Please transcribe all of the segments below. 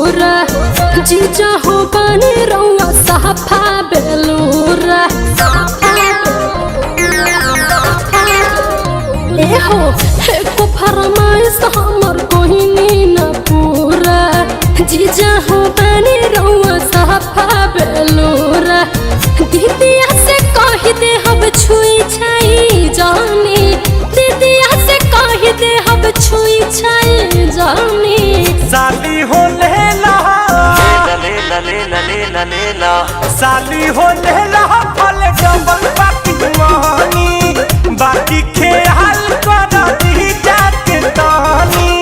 बेलूरा जीजा हो बने रउआ साफा बेलूरा एहो एको फरमाइश हमर कोहिनी न पूरा जीजा हो बने रउआ साफा बेलूरा दीदिया से कह दे हम छुई छाई जानी दीदिया से कह दे हम छुई छाई जानी साली हो लेला लेला साली हो लेला फल डबल बाकी दुआनी बाकी खेल कर दी जाके तानी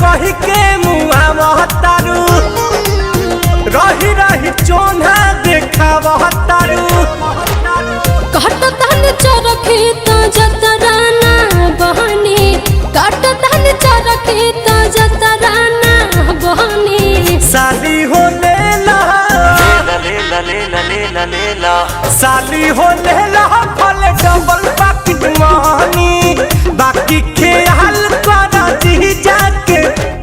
कही के मुआ महतारू रही रही चोना देखा महतारू काट तन चरखी त जतराना बहनी काट तन चरखी त जतराना बहनी साली हो लेला लेला साली हो लेला फल डबल बाकी दुआनी बाकी खेल कर दी जाके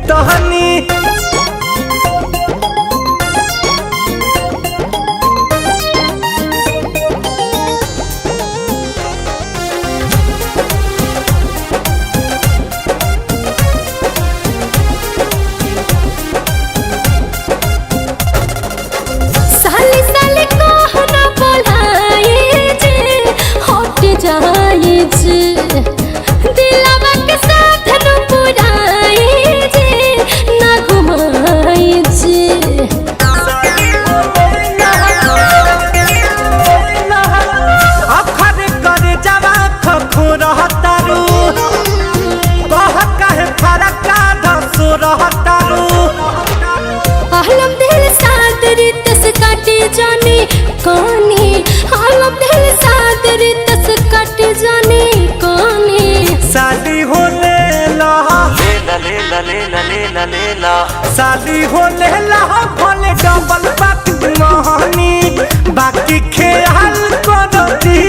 तहनी साली साली कहना बोलाए जे हट जाए जे दिलवा के साथ न पुराए जे ना घुमाए जे अखर कर जवा खखो रहतारू कह कहे फरका धसो रहतारू आलम दिल साथ रितस काटे जाने कानी आलम दिल साथ रितस काटे जाने कानी साली हो लेला लेला साली हो लेला फल डबल बाकी दुआनी बाकी खेल कर दी